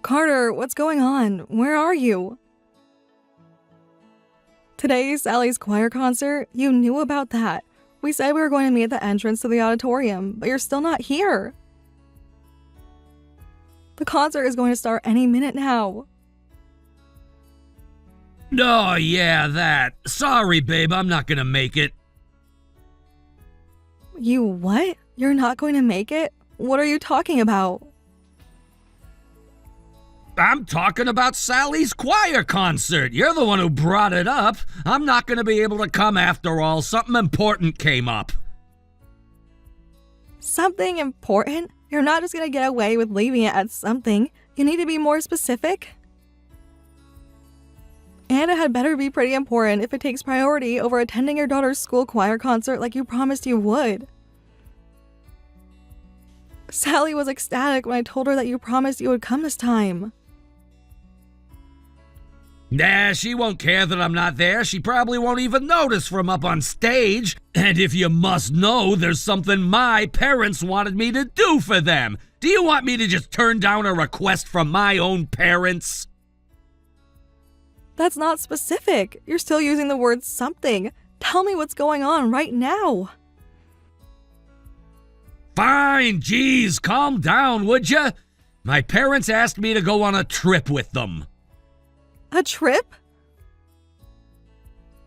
Carter, what's going on? Where are you? Today's Sally's choir concert? You knew about that. We said we were going to meet at the entrance to the auditorium, but you're still not here. The concert is going to start any minute now. Oh, yeah, that. Sorry, babe, I'm not gonna make it. You what? You're not going to make it? What are you talking about? I'm talking about Sally's choir concert. You're the one who brought it up. I'm not gonna be able to come after all. Something important came up. Something important? You're not just going to get away with leaving it at something. You need to be more specific. And it had better be pretty important if it takes priority over attending your daughter's school choir concert like you promised you would. Sally was ecstatic when I told her that you promised you would come this time. Nah, she won't care that I'm not there. She probably won't even notice from up on stage. And if you must know, there's something my parents wanted me to do for them. Do you want me to just turn down a request from my own parents? That's not specific. You're still using the word something. Tell me what's going on right now. Fine, geez, calm down, would ya? My parents asked me to go on a trip with them. A trip?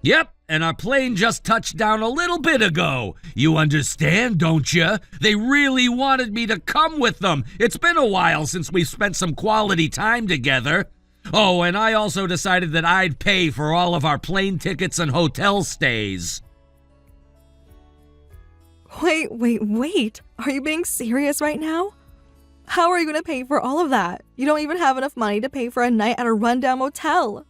Yep, and our plane just touched down a little bit ago. You understand, don't you? They really wanted me to come with them. It's been a while since we've spent some quality time together. Oh, and I also decided that I'd pay for all of our plane tickets and hotel stays. Wait. Are you being serious right now? How are you going to pay for all of that? You don't even have enough money to pay for a night at a rundown motel.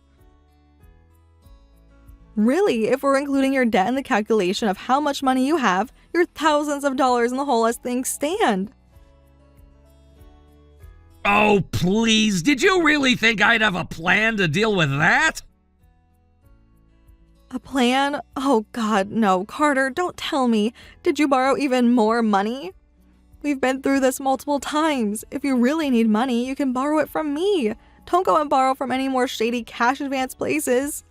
Really, if we're including your debt in the calculation of how much money you have, you're thousands of dollars in the hole as things stand. Oh, please, did you really think I'd have a plan to deal with that? A plan? Oh God, no. Carter, don't tell me. Did you borrow even more money? We've been through this multiple times. If you really need money, you can borrow it from me. Don't go and borrow from any more shady cash advance places.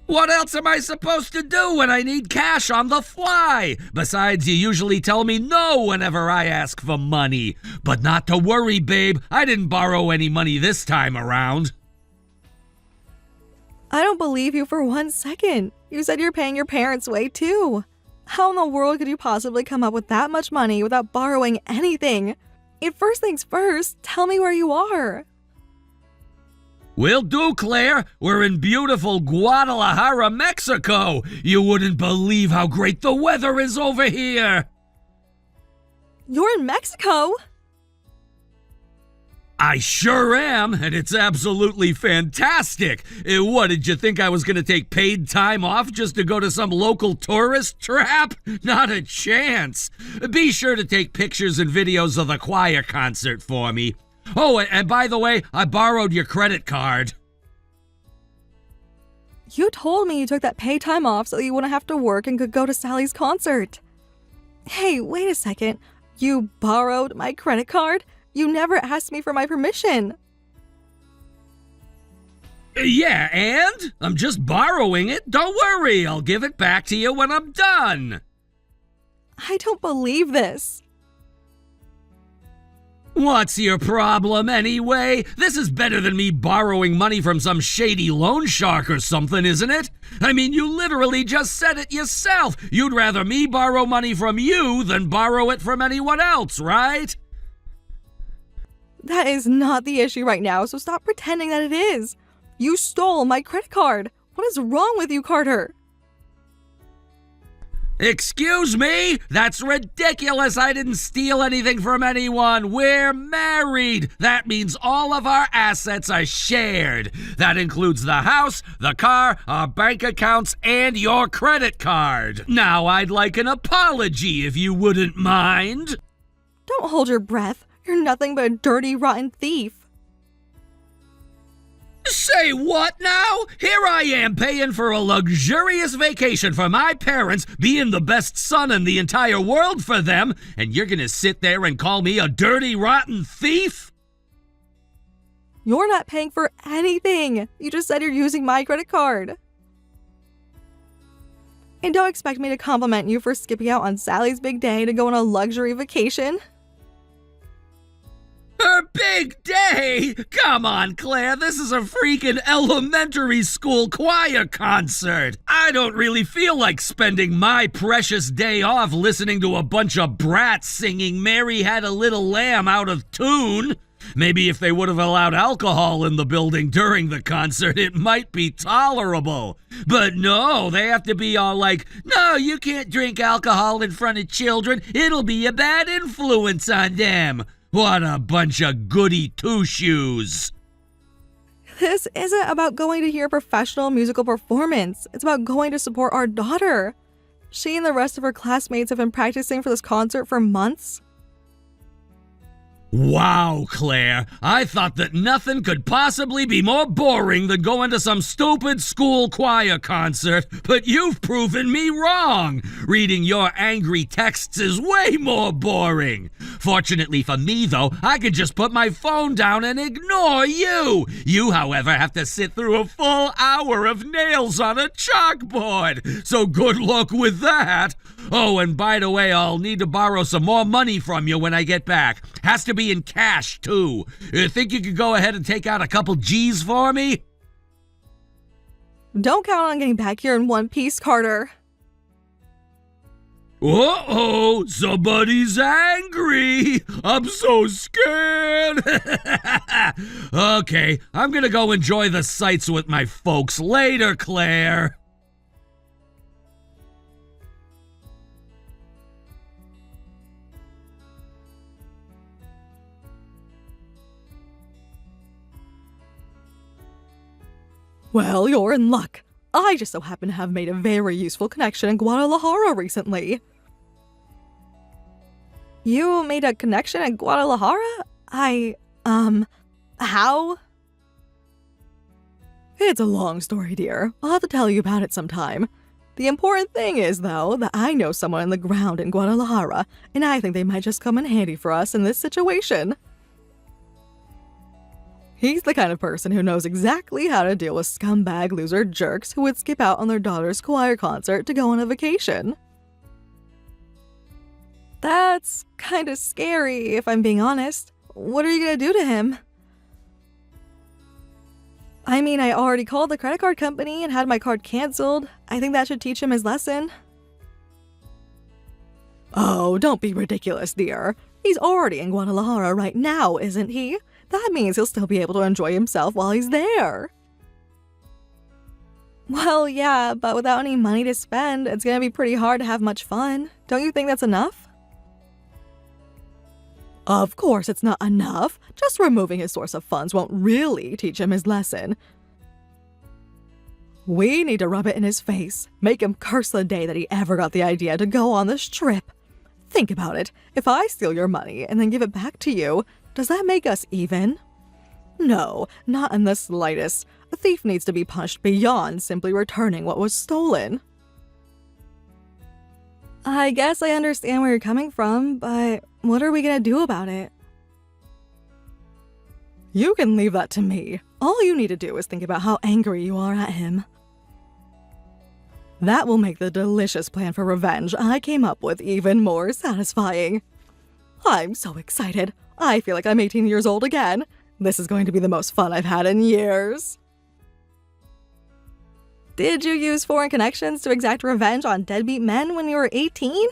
What else am I supposed to do when I need cash on the fly? Besides, you usually tell me no whenever I ask for money. But not to worry, babe. I didn't borrow any money this time around. I don't believe you for 1 second. You said you're paying your parents way too. How in the world could you possibly come up with that much money without borrowing anything? And first things first, tell me where you are. Will do, Claire. We're in beautiful Guadalajara, Mexico. You wouldn't believe how great the weather is over here. You're in Mexico? I sure am, and it's absolutely fantastic. What, did you think I was going to take paid time off just to go to some local tourist trap? Not a chance. Be sure to take pictures and videos of the choir concert for me. Oh, and by the way, I borrowed your credit card. You told me you took that paid time off so you wouldn't have to work and could go to Sally's concert. Hey, wait a second. You borrowed my credit card? You never asked me for my permission. Yeah, and? I'm just borrowing it. Don't worry, I'll give it back to you when I'm done. I don't believe this. What's your problem anyway? This is better than me borrowing money from some shady loan shark or something, isn't it? I mean, you literally just said it yourself. You'd rather me borrow money from you than borrow it from anyone else, right? That is not the issue right now, so stop pretending that it is. You stole my credit card. What is wrong with you, Carter? Excuse me? That's ridiculous. I didn't steal anything from anyone. We're married. That means all of our assets are shared. That includes the house, the car, our bank accounts, and your credit card. Now I'd like an apology if you wouldn't mind. Don't hold your breath. You're nothing but a dirty, rotten thief. Say what now? Here I am paying for a luxurious vacation for my parents, being the best son in the entire world for them, and you're gonna sit there and call me a dirty, rotten thief? You're not paying for anything. You just said you're using my credit card. And don't expect me to compliment you for skipping out on Sally's big day to go on a luxury vacation. Her big day? Come on, Claire, this is a freaking elementary school choir concert. I don't really feel like spending my precious day off listening to a bunch of brats singing Mary Had a Little Lamb out of tune. Maybe if they would have allowed alcohol in the building during the concert, it might be tolerable. But no, they have to be all like, no, you can't drink alcohol in front of children. It'll be a bad influence on them. What a bunch of goody two-shoes. This isn't about going to hear a professional musical performance. It's about going to support our daughter. She and the rest of her classmates have been practicing for this concert for months. Wow, Claire, I thought that nothing could possibly be more boring than going to some stupid school choir concert, but you've proven me wrong. Reading your angry texts is way more boring. Fortunately for me, though, I could just put my phone down and ignore you. You, however, have to sit through a full hour of nails on a chalkboard, so good luck with that. Oh, and by the way, I'll need to borrow some more money from you when I get back. Has to be in cash, too. You think you could go ahead and take out a couple G's for me? Don't count on getting back here in one piece, Carter. Uh-oh, somebody's angry. I'm so scared. Okay, I'm gonna go enjoy the sights with my folks later, Claire. Well, you're in luck. I just so happen to have made a very useful connection in Guadalajara recently. You made a connection in Guadalajara? How? It's a long story, dear. I'll have to tell you about it sometime. The important thing is, though, that I know someone on the ground in Guadalajara, and I think they might just come in handy for us in this situation. He's the kind of person who knows exactly how to deal with scumbag loser jerks who would skip out on their daughter's choir concert to go on a vacation. That's kind of scary, if I'm being honest. What are you gonna do to him? I mean, I already called the credit card company and had my card canceled. I think that should teach him his lesson. Oh, don't be ridiculous, dear. He's already in Guadalajara right now, isn't he? That means he'll still be able to enjoy himself while he's there. Well, yeah, but without any money to spend, it's gonna be pretty hard to have much fun. Don't you think that's enough? Of course it's not enough. Just removing his source of funds won't really teach him his lesson. We need to rub it in his face. Make him curse the day that he ever got the idea to go on this trip. Think about it. If I steal your money and then give it back to you, does that make us even? No, not in the slightest. A thief needs to be punished beyond simply returning what was stolen. I guess I understand where you're coming from, but what are we gonna do about it? You can leave that to me. All you need to do is think about how angry you are at him. That will make the delicious plan for revenge I came up with even more satisfying. I'm so excited. I feel like I'm 18 years old again. This is going to be the most fun I've had in years. Did you use foreign connections to exact revenge on deadbeat men when you were 18?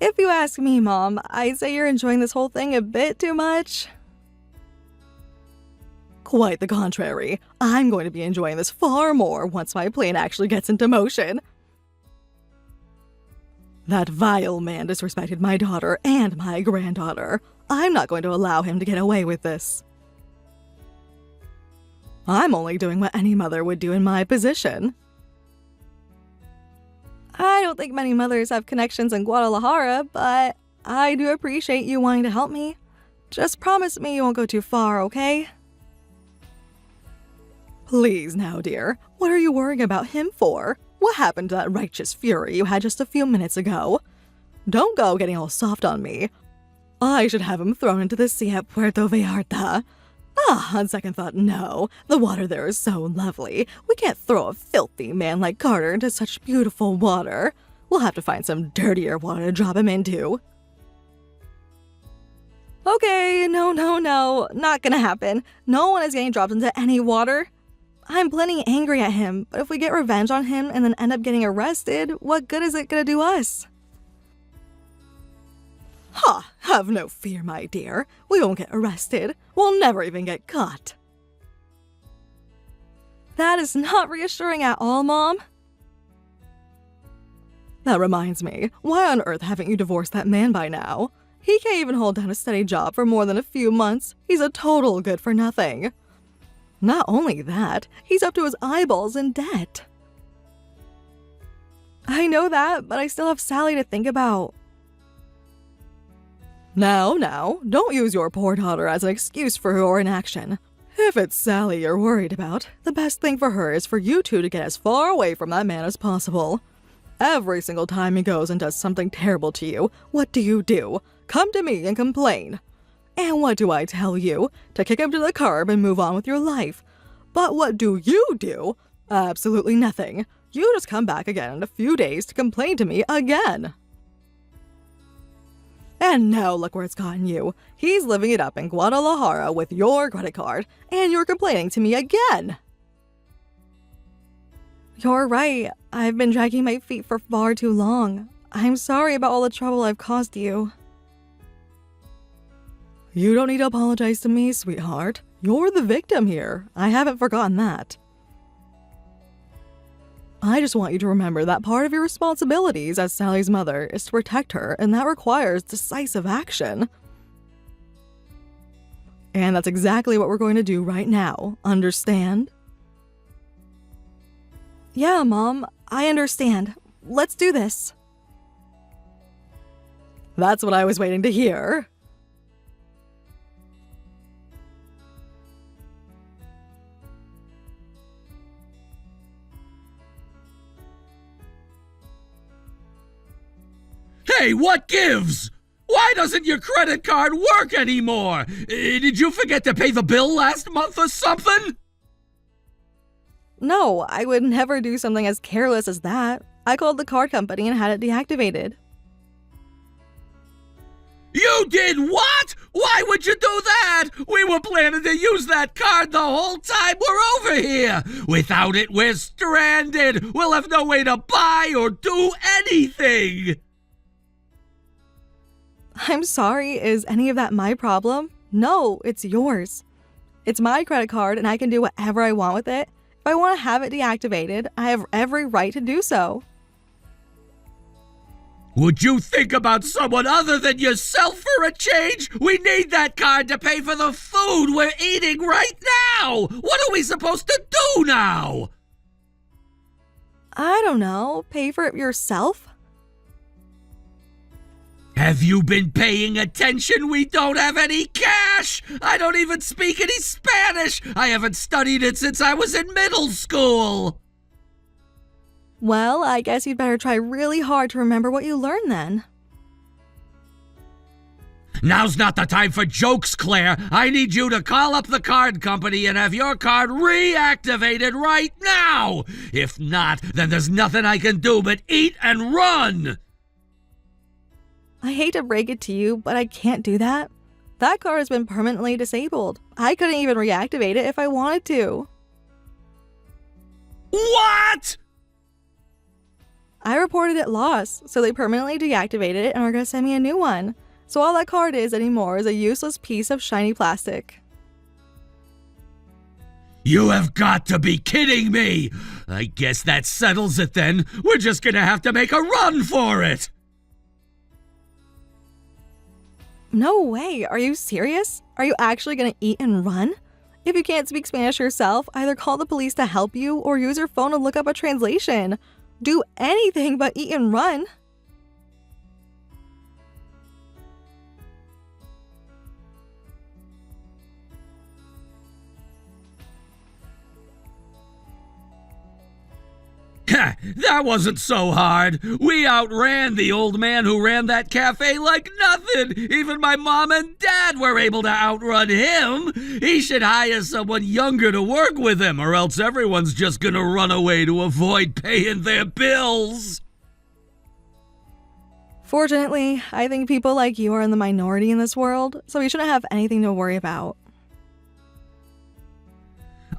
If you ask me, Mom, I'd say you're enjoying this whole thing a bit too much. Quite the contrary. I'm going to be enjoying this far more once my plan actually gets into motion. That vile man disrespected my daughter and my granddaughter. I'm not going to allow him to get away with this. I'm only doing what any mother would do in my position. I don't think many mothers have connections in Guadalajara, but I do appreciate you wanting to help me. Just promise me you won't go too far, okay? Please now, dear. What are you worrying about him for? What happened to that righteous fury you had just a few minutes ago? Don't go getting all soft on me. I should have him thrown into the sea at Puerto Vallarta. On second thought, no. The water there is so lovely. We can't throw a filthy man like Carter into such beautiful water. We'll have to find some dirtier water to drop him into. Okay, no, not gonna happen. No one is getting dropped into any water. I'm plenty angry at him, but if we get revenge on him and then end up getting arrested, what good is it gonna do us? Have no fear, my dear. We won't get arrested. We'll never even get caught. That is not reassuring at all, Mom. That reminds me, why on earth haven't you divorced that man by now? He can't even hold down a steady job for more than a few months. He's a total good-for-nothing. Not only that, he's up to his eyeballs in debt. I know that, but I still have Sally to think about. Now, don't use your poor daughter as an excuse for your inaction. If it's Sally you're worried about, the best thing for her is for you two to get as far away from that man as possible. Every single time he goes and does something terrible to you, what do? Come to me and complain. And what do I tell you? To kick him to the curb and move on with your life. But what do you do? Absolutely nothing. You just come back again in a few days to complain to me again. And now look where it's gotten you. He's living it up in Guadalajara with your credit card, and you're complaining to me again. You're right. I've been dragging my feet for far too long. I'm sorry about all the trouble I've caused you. You don't need to apologize to me, sweetheart. You're the victim here. I haven't forgotten that. I just want you to remember that part of your responsibilities as Sally's mother is to protect her, and that requires decisive action. And that's exactly what we're going to do right now, understand? Yeah, Mom, I understand. Let's do this. That's what I was waiting to hear. Hey, what gives? Why doesn't your credit card work anymore? Did you forget to pay the bill last month or something? No, I would never do something as careless as that. I called the card company and had it deactivated. You did what? Why would you do that? We were planning to use that card the whole time we're over here. Without it, we're stranded. We'll have no way to buy or do anything. I'm sorry, is any of that my problem? No, it's yours. It's my credit card and I can do whatever I want with it. If I want to have it deactivated, I have every right to do so. Would you think about someone other than yourself for a change? We need that card to pay for the food we're eating right now! What are we supposed to do now? I don't know, pay for it yourself? Have you been paying attention? We don't have any cash! I don't even speak any Spanish! I haven't studied it since I was in middle school! Well, I guess you'd better try really hard to remember what you learned then. Now's not the time for jokes, Claire. I need you to call up the card company and have your card reactivated right now! If not, then there's nothing I can do but eat and run! I hate to break it to you, but I can't do that. That card has been permanently disabled. I couldn't even reactivate it if I wanted to. What? I reported it lost, so they permanently deactivated it and are going to send me a new one. So all that card is anymore is a useless piece of shiny plastic. You have got to be kidding me! I guess that settles it then. We're just gonna have to make a run for it! No way, are you serious? Are you actually going to eat and run? If you can't speak Spanish yourself, either call the police to help you or use your phone to look up a translation. Do anything but eat and run. That wasn't so hard. We outran the old man who ran that cafe like nothing. Even my mom and dad were able to outrun him. He should hire someone younger to work with him, or else everyone's just gonna run away to avoid paying their bills. Fortunately, I think people like you are in the minority in this world, so we shouldn't have anything to worry about.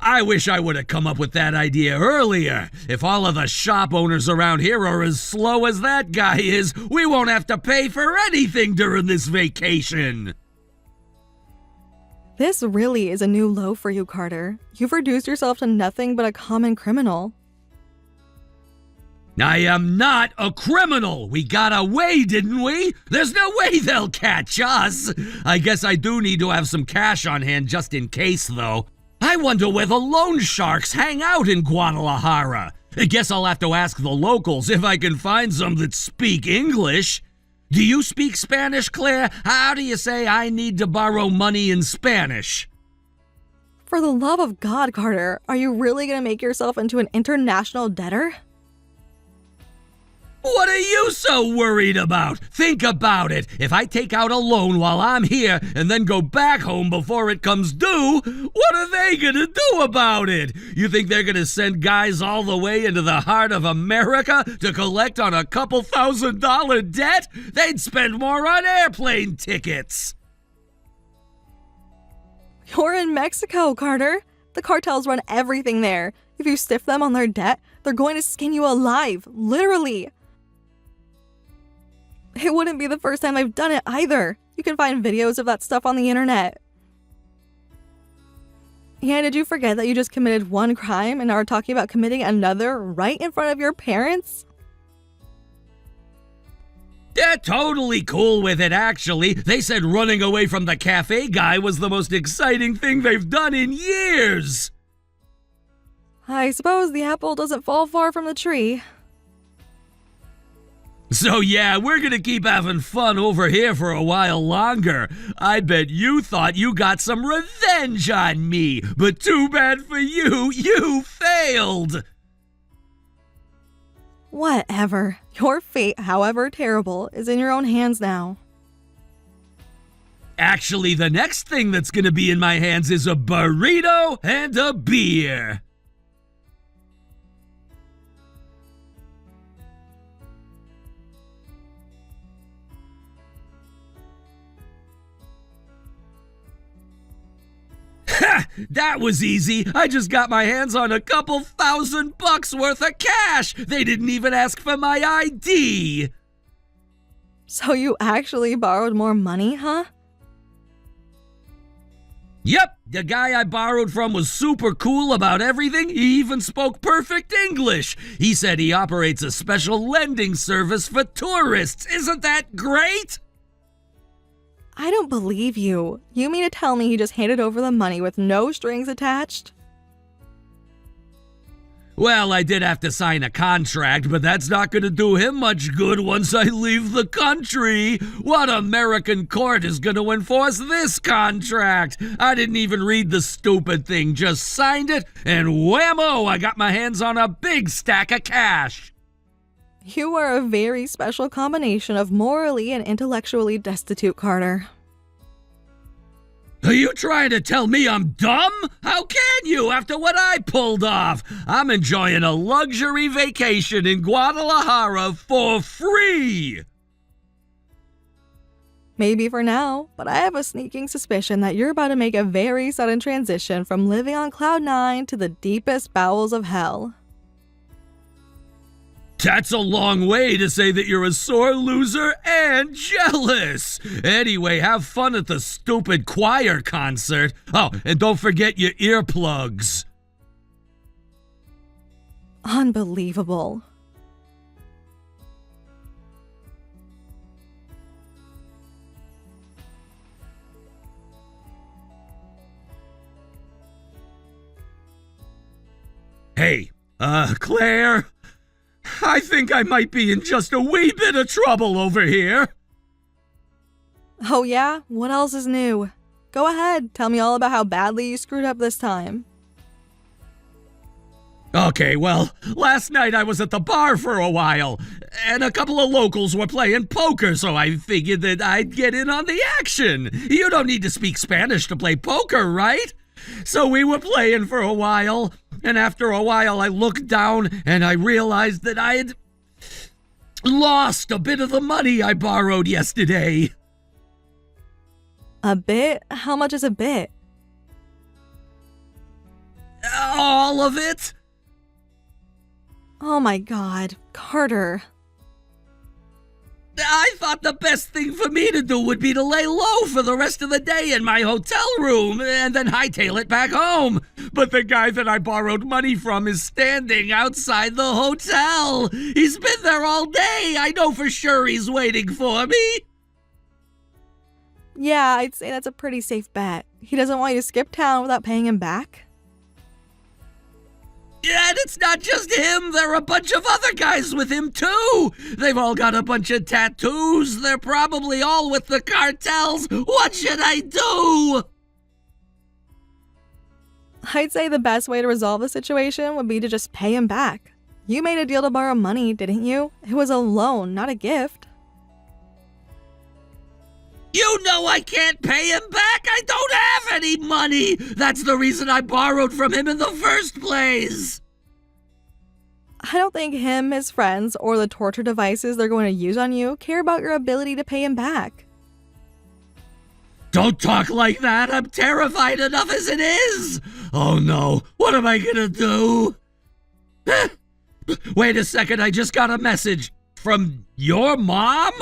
I wish I would have come up with that idea earlier. If all of the shop owners around here are as slow as that guy is, we won't have to pay for anything during this vacation. This really is a new low for you, Carter. You've reduced yourself to nothing but a common criminal. I am not a criminal. We got away, didn't we? There's no way they'll catch us. I guess I do need to have some cash on hand just in case, though. I wonder where the loan sharks hang out in Guadalajara. I guess I'll have to ask the locals if I can find some that speak English. Do you speak Spanish, Claire? How do you say I need to borrow money in Spanish? For the love of God, Carter, are you really going to make yourself into an international debtor? What are you so worried about? Think about it. If I take out a loan while I'm here and then go back home before it comes due, what are they gonna do about it? You think they're gonna send guys all the way into the heart of America to collect on a couple $1,000 debt? They'd spend more on airplane tickets. You're in Mexico, Carter. The cartels run everything there. If you stiff them on their debt, they're going to skin you alive, literally. It wouldn't be the first time they've done it either. You can find videos of that stuff on the internet. Yeah, did you forget that you just committed one crime and are talking about committing another right in front of your parents? They're totally cool with it, actually. They said running away from the cafe guy was the most exciting thing they've done in years. I suppose the apple doesn't fall far from the tree. So yeah, we're gonna keep having fun over here for a while longer. I bet you thought you got some revenge on me, but too bad for you, you failed! Whatever. Your fate, however terrible, is in your own hands now. Actually, the next thing that's gonna be in my hands is a burrito and a beer. Ha! That was easy. I just got my hands on a couple $1,000 worth of cash. They didn't even ask for my ID. So you actually borrowed more money, huh? Yep, the guy I borrowed from was super cool about everything. He even spoke perfect English. He said he operates a special lending service for tourists. Isn't that great? I don't believe you. You mean to tell me he just handed over the money with no strings attached? Well, I did have to sign a contract, but that's not going to do him much good once I leave the country. What American court is going to enforce this contract? I didn't even read the stupid thing, just signed it, and whammo, I got my hands on a big stack of cash. You are a very special combination of morally and intellectually destitute, Carter. Are you trying to tell me I'm dumb? How can you after what I pulled off? I'm enjoying a luxury vacation in Guadalajara for free. Maybe for now, but I have a sneaking suspicion that you're about to make a very sudden transition from living on Cloud 9 to the deepest bowels of hell. That's a long way to say that you're a sore loser and jealous. Anyway, have fun at the stupid choir concert. Oh, and don't forget your earplugs. Unbelievable. Hey, Claire? I think I might be in just a wee bit of trouble over here. Oh yeah? What else is new? Go ahead, tell me all about how badly you screwed up this time. Okay, well, last night I was at the bar for a while, and a couple of locals were playing poker, so I figured that I'd get in on the action. You don't need to speak Spanish to play poker, right? So we were playing for a while, and after a while I looked down and I realized that I had lost a bit of the money I borrowed yesterday. A bit? How much is a bit? All of it? Oh my god, Carter. I thought the best thing for me to do would be to lay low for the rest of the day in my hotel room and then hightail it back home. But the guy that I borrowed money from is standing outside the hotel. He's been there all day. I know for sure he's waiting for me. Yeah, I'd say that's a pretty safe bet. He doesn't want you to skip town without paying him back. And it's not just him. There are a bunch of other guys with him, too. They've all got a bunch of tattoos. They're probably all with the cartels. What should I do? I'd say the best way to resolve the situation would be to just pay him back. You made a deal to borrow money, didn't you? It was a loan, not a gift. You know I can't pay him back. I don't have any money. That's the reason I borrowed from him in the first place. I don't think him, his friends, or the torture devices they're going to use on you care about your ability to pay him back. Don't talk like that. I'm terrified enough as it is. Oh no, what am I gonna do? Wait a second, I just got a message from your mom?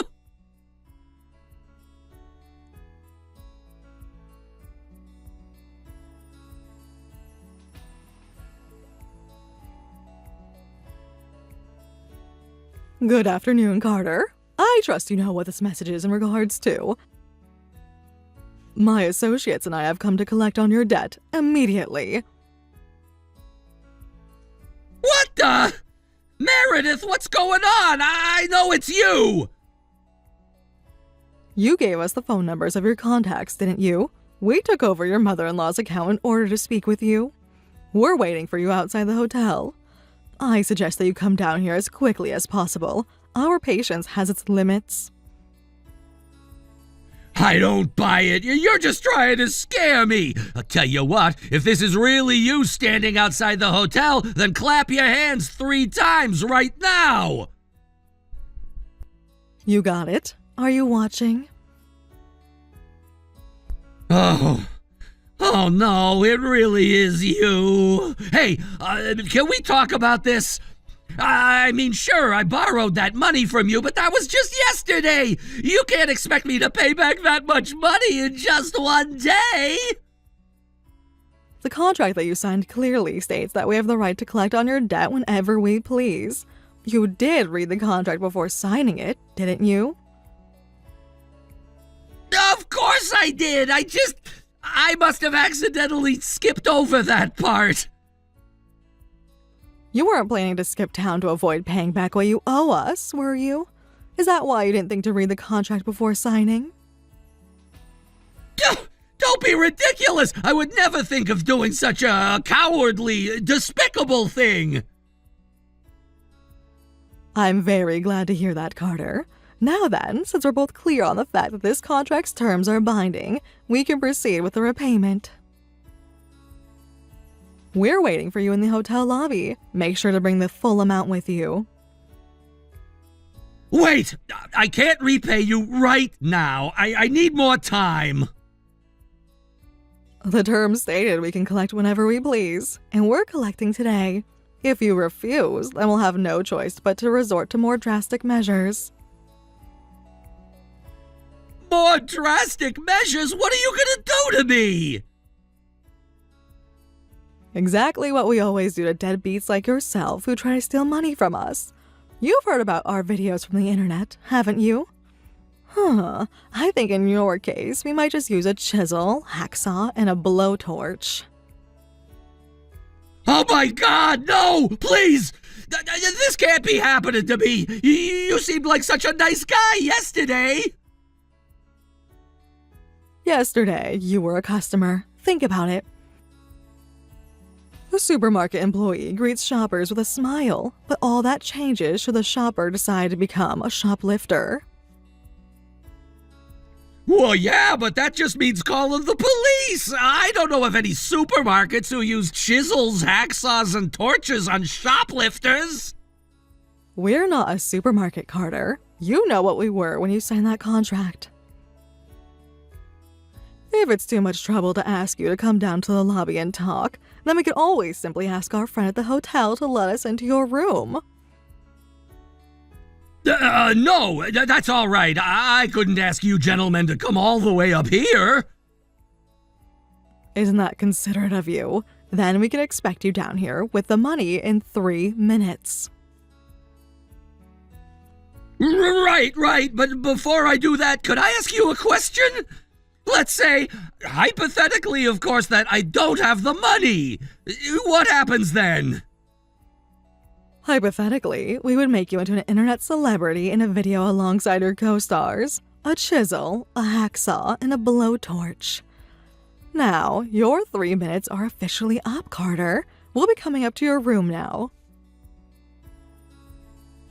Good afternoon, Carter. I trust you know what this message is in regards to. My associates and I have come to collect on your debt immediately. What the? Meredith, what's going on? I know it's you. You gave us the phone numbers of your contacts, didn't you? We took over your mother-in-law's account in order to speak with you. We're waiting for you outside the hotel. I suggest that you come down here as quickly as possible. Our patience has its limits. I don't buy it. You're just trying to scare me. I'll tell you what, if this is really you standing outside the hotel, then clap your hands 3 times right now. You got it. Are you watching? Oh no, it really is you. Hey, can we talk about this? I mean, sure, I borrowed that money from you, but that was just yesterday. You can't expect me to pay back that much money in just one day. The contract that you signed clearly states that we have the right to collect on your debt whenever we please. You did read the contract before signing it, didn't you? Of course I did. I must have accidentally skipped over that part. You weren't planning to skip town to avoid paying back what you owe us, were you? Is that why you didn't think to read the contract before signing? Don't be ridiculous! I would never think of doing such a cowardly, despicable thing! I'm very glad to hear that, Carter. Now then, since we're both clear on the fact that this contract's terms are binding, we can proceed with the repayment. We're waiting for you in the hotel lobby. Make sure to bring the full amount with you. Wait! I can't repay you right now. I need more time. The terms stated we can collect whenever we please, and we're collecting today. If you refuse, then we'll have no choice but to resort to more drastic measures. More drastic measures? What are you gonna do to me? Exactly what we always do to deadbeats like yourself who try to steal money from us. You've heard about our videos from the internet, haven't you? I think in your case, we might just use a chisel, hacksaw, and a blowtorch. Oh my God, no! Please! This can't be happening to me! You seemed like such a nice guy yesterday! Yesterday, you were a customer. Think about it. The supermarket employee greets shoppers with a smile, but all that changes should the shopper decide to become a shoplifter. Well, yeah, but that just means calling the police. I don't know of any supermarkets who use chisels, hacksaws, and torches on shoplifters. We're not a supermarket, Carter. You know what we were when you signed that contract. If it's too much trouble to ask you to come down to the lobby and talk, then we can always simply ask our friend at the hotel to let us into your room. No, that's all right. I couldn't ask you gentlemen to come all the way up here. Isn't that considerate of you? Then we can expect you down here with the money in 3 minutes. Right, but before I do that, could I ask you a question? Let's say, hypothetically, of course, that I don't have the money. What happens then? Hypothetically, we would make you into an internet celebrity in a video alongside your co-stars. A chisel, a hacksaw, and a blowtorch. Now, your 3 minutes are officially up, Carter. We'll be coming up to your room now.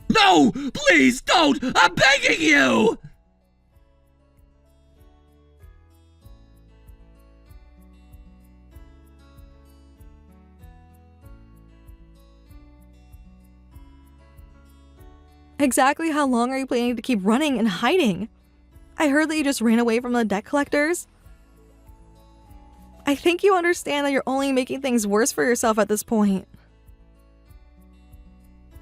No! Please don't! I'm begging you! Exactly how long are you planning to keep running and hiding? I heard that you just ran away from the debt collectors. I think you understand that you're only making things worse for yourself at this point.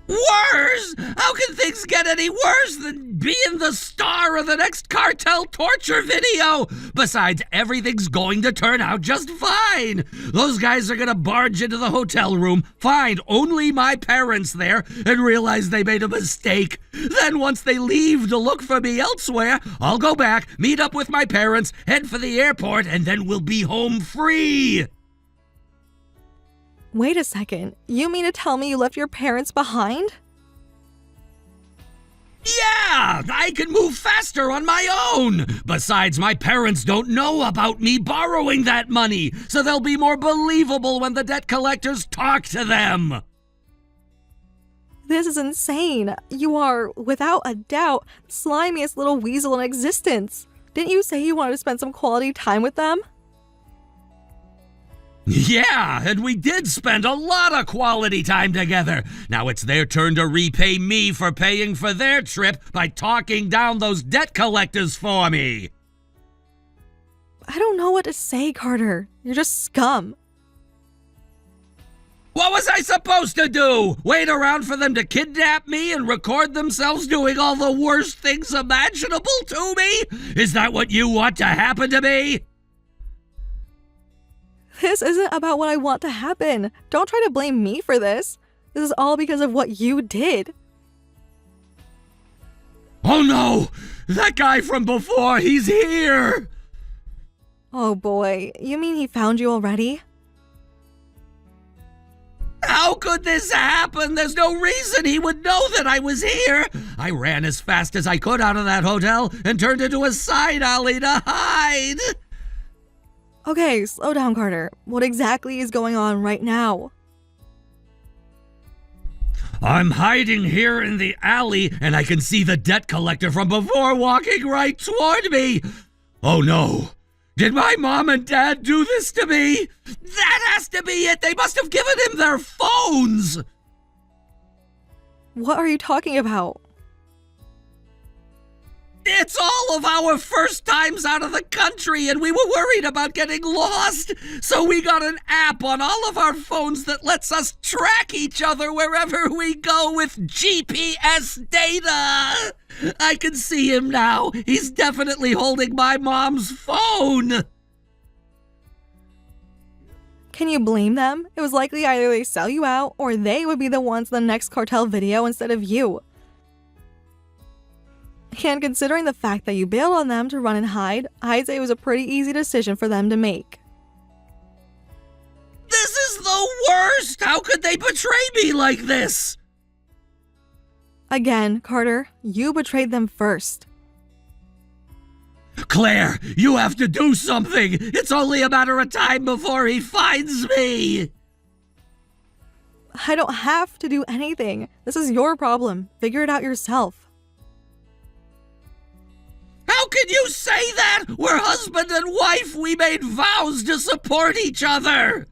Worse? How can things get any worse than being the star of the next cartel torture video? Besides, everything's going to turn out just fine. Those guys are gonna barge into the hotel room, find only my parents there, and realize they made a mistake. Then once they leave to look for me elsewhere, I'll go back, meet up with my parents, head for the airport, and then we'll be home free. Wait a second, you mean to tell me you left your parents behind? Yeah, I can move faster on my own. Besides, my parents don't know about me borrowing that money, so they'll be more believable when the debt collectors talk to them. This is insane. You are, without a doubt, the slimiest little weasel in existence. Didn't you say you wanted to spend some quality time with them? Yeah, and we did spend a lot of quality time together. Now it's their turn to repay me for paying for their trip by talking down those debt collectors for me. I don't know what to say, Carter. You're just scum. What was I supposed to do? Wait around for them to kidnap me and record themselves doing all the worst things imaginable to me? Is that what you want to happen to me? This isn't about what I want to happen. Don't try to blame me for this. This is all because of what you did. Oh no! That guy from before, he's here! Oh boy, you mean he found you already? How could this happen? There's no reason he would know that I was here. I ran as fast as I could out of that hotel and turned into a side alley to hide. Okay, slow down, Carter. What exactly is going on right now? I'm hiding here in the alley, and I can see the debt collector from before walking right toward me. Oh no. Did my mom and dad do this to me? That has to be it. They must have given him their phones. What are you talking about? It's all of our first times out of the country, and we were worried about getting lost. So we got an app on all of our phones that lets us track each other wherever we go with GPS data. I can see him now. He's definitely holding my mom's phone. Can you blame them? It was likely either they sell you out or they would be the ones in the next cartel video instead of you. And considering the fact that you bailed on them to run and hide, I'd say it was a pretty easy decision for them to make. This is the worst! How could they betray me like this? Again, Carter, you betrayed them first. Claire, you have to do something! It's only a matter of time before he finds me! I don't have to do anything. This is your problem. Figure it out yourself. How can you say that? We're husband and wife. We made vows to support each other.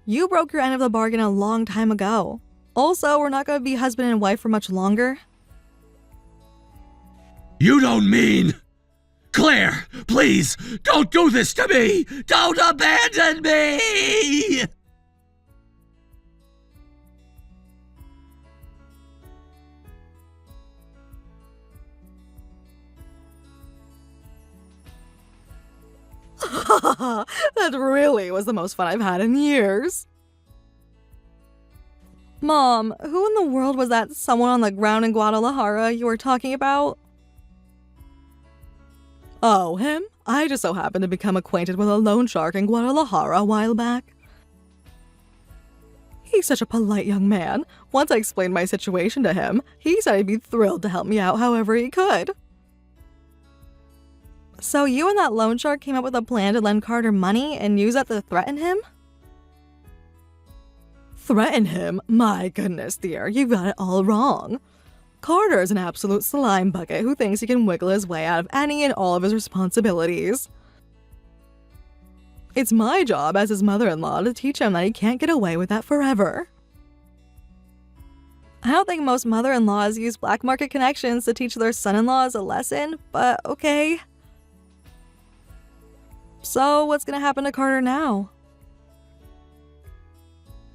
You broke your end of the bargain a long time ago. Also, we're not going to be husband and wife for much longer. You don't mean... Claire, please, don't do this to me! Don't abandon me! That really was the most fun I've had in years. Mom, who in the world was that someone on the ground in Guadalajara you were talking about? Oh, him? I just so happened to become acquainted with a loan shark in Guadalajara a while back. He's such a polite young man. Once I explained my situation to him, he said he'd be thrilled to help me out however he could. So you and that loan shark came up with a plan to lend Carter money and use that to threaten him? Threaten him? My goodness, dear, you got it all wrong. Carter is an absolute slime bucket who thinks he can wiggle his way out of any and all of his responsibilities. It's my job as his mother-in-law to teach him that he can't get away with that forever. I don't think most mother-in-laws use black market connections to teach their son-in-laws a lesson, but okay. So what's gonna happen to Carter now?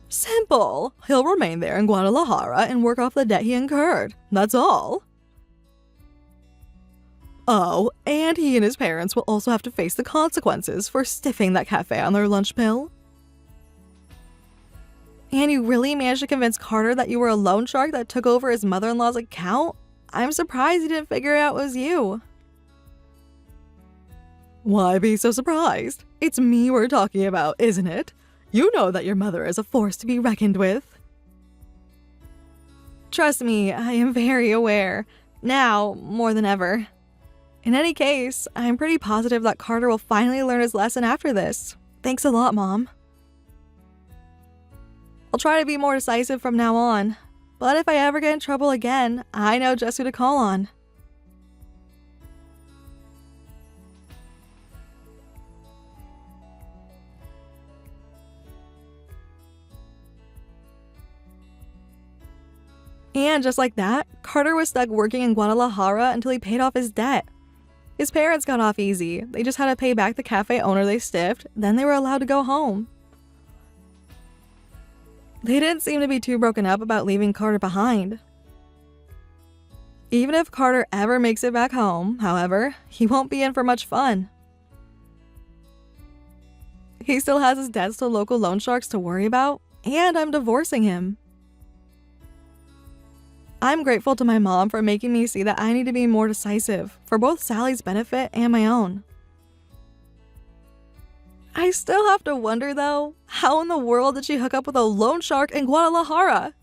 Simple. He'll remain there in Guadalajara and work off the debt he incurred. That's all. Oh, and he and his parents will also have to face the consequences for stiffing that cafe on their lunch bill. And you really managed to convince Carter that you were a loan shark that took over his mother-in-law's account? I'm surprised he didn't figure out it was you. Why be so surprised? It's me we're talking about, isn't it? You know that your mother is a force to be reckoned with. Trust me, I am very aware. Now, more than ever. In any case, I'm pretty positive that Carter will finally learn his lesson after this. Thanks a lot, Mom. I'll try to be more decisive from now on. But if I ever get in trouble again, I know just who to call on. And just like that, Carter was stuck working in Guadalajara until he paid off his debt. His parents got off easy. They just had to pay back the cafe owner they stiffed, then they were allowed to go home. They didn't seem to be too broken up about leaving Carter behind. Even if Carter ever makes it back home, however, he won't be in for much fun. He still has his debts to local loan sharks to worry about, and I'm divorcing him. I'm grateful to my mom for making me see that I need to be more decisive, for both Sally's benefit and my own. I still have to wonder, though, how in the world did she hook up with a loan shark in Guadalajara?